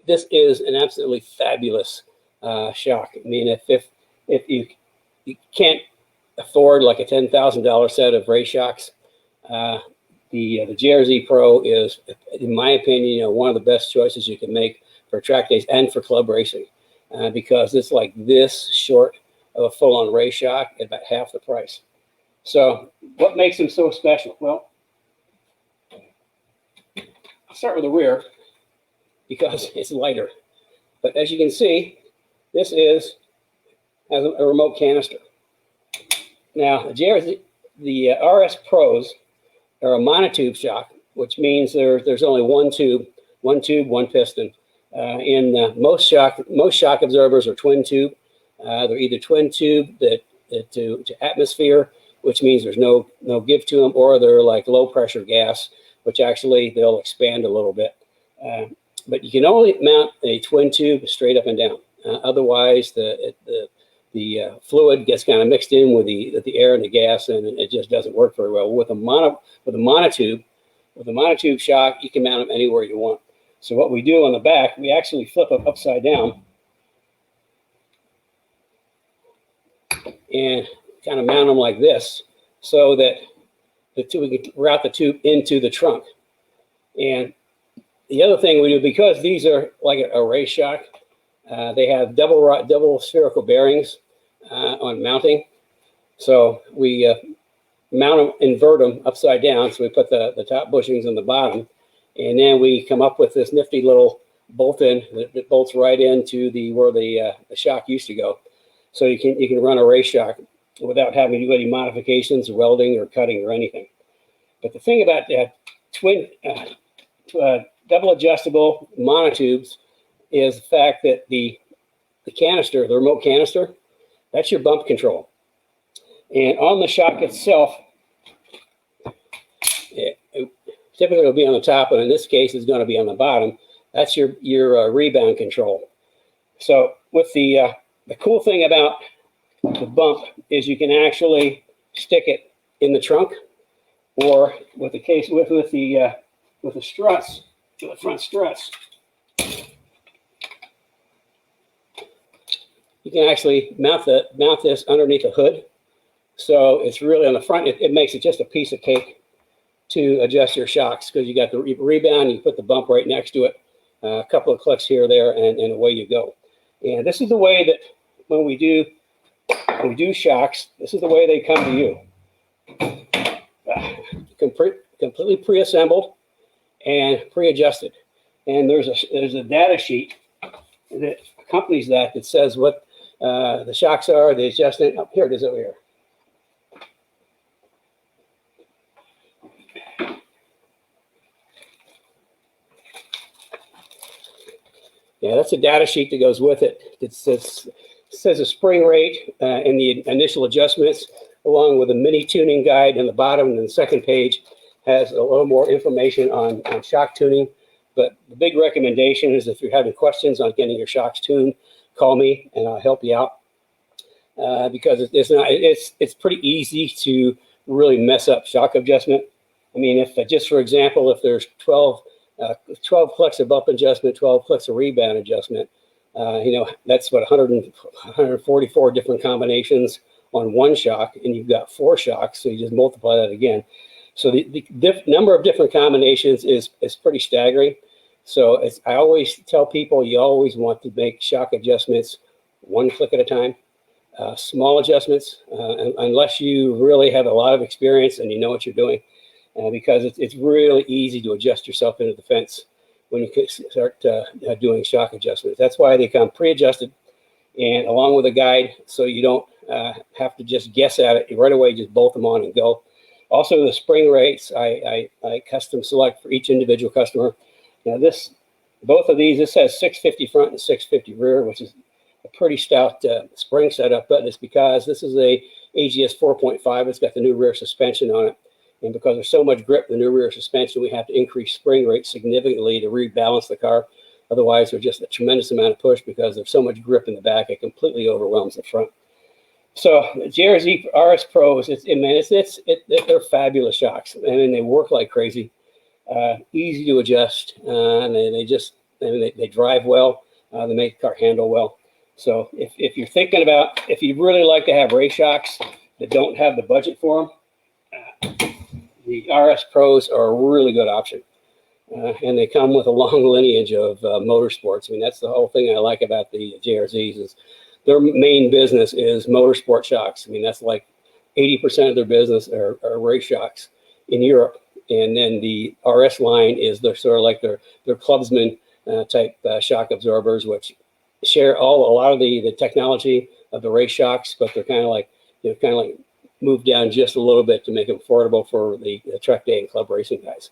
this is an absolutely fabulous shock. I mean, if you can't afford like a $10,000 set of race shocks, the JRZ Pro is, in my opinion, one of the best choices you can make for track days and for club racing, because it's like this short of a full-on race shock at about half the price. So what makes them so special? Well, I'll start with the rear because it's lighter. But as you can see, this has a remote canister. Now, the RS Pros are a monotube shock, which means there's only one tube, one piston. Most shock absorbers are twin tube. They're either twin tube to atmosphere, which means there's no give to them, or they're like low pressure gas, which actually they'll expand a little bit. But you can only mount a twin tube straight up and down. Otherwise, the fluid gets kind of mixed in with the air and the gas, and it just doesn't work very well. With a monotube shock, you can mount them anywhere you want. So what we do on the back, we actually flip them upside down and kind of mount them like this, so that we can route the tube into the trunk. And the other thing we do, because these are like a race shock, they have double spherical bearings on mounting. So we mount them, invert them upside down. So we put the top bushings on the bottom, and then we come up with this nifty little bolt in that bolts right into where the shock used to go. So you can run a race shock without having to do any modifications, welding or cutting or anything. But the thing about double adjustable monotubes is the fact that the canister, the remote canister, that's your bump control. And on the shock itself, typically it'll be on the top, and in this case it's going to be on the bottom. That's your rebound control. So with the cool thing about the bump is you can actually stick it in the trunk, or with the struts, to the front struts, you can actually mount this underneath the hood. So it's really on the front. It makes it just a piece of cake to adjust your shocks, because you got the rebound, you put the bump right next to it, a couple of clicks here or there, and away you go. And this is the way that when we do shocks, this is the way they come to you. Completely pre-assembled and pre-adjusted. And there's a data sheet that accompanies that says what the shocks are, the adjustment. Oh, here it is over here. Yeah, that's a data sheet that goes with it. It says a spring rate and the initial adjustments, along with a mini tuning guide in the bottom, and then the second page has a little more information on shock tuning. But the big recommendation is, if you're having questions on getting your shocks tuned, call me and I'll help you out, because it's pretty easy to really mess up shock adjustment. I mean, if just for example, if there's 12 clicks of bump adjustment, 12 clicks of rebound adjustment, that's what 144 different combinations on one shock, and you've got 4 shocks, so you just multiply that again. So the number of different combinations is pretty staggering. So I always tell people, you always want to make shock adjustments one click at a time, small adjustments, unless you really have a lot of experience and you know what you're doing, because it's really easy to adjust yourself into the fence when you start doing shock adjustments. That's why they come pre-adjusted and along with a guide, so you don't have to just guess at it right away. Just bolt them on and go. Also, the spring rates I custom select for each individual customer. Now both of these, this has 650 front and 650 rear, which is a pretty stout spring setup, but it's because this is a AGS 4.5. It's got the new rear suspension on it. And because there's so much grip in the new rear suspension, we have to increase spring rate significantly to rebalance the car. Otherwise, there's just a tremendous amount of push because there's so much grip in the back, it completely overwhelms the front. So JRZ RS Pros, they're fabulous shocks. I mean, they work like crazy, easy to adjust, and they and they drive well. They make the car handle well. So if you're thinking about, if you really like to have race shocks that don't have the budget for them, the RS Pros are a really good option. And they come with a long lineage of motorsports. I mean, that's the whole thing I like about the JRZs is their main business is motorsport shocks. I mean, that's like 80% of their business are race shocks in Europe. And then the RS line is their sort of like their clubsman type shock absorbers, which share a lot of the technology of the race shocks, but they're kind of like moved down just a little bit to make them affordable for the track day and club racing guys.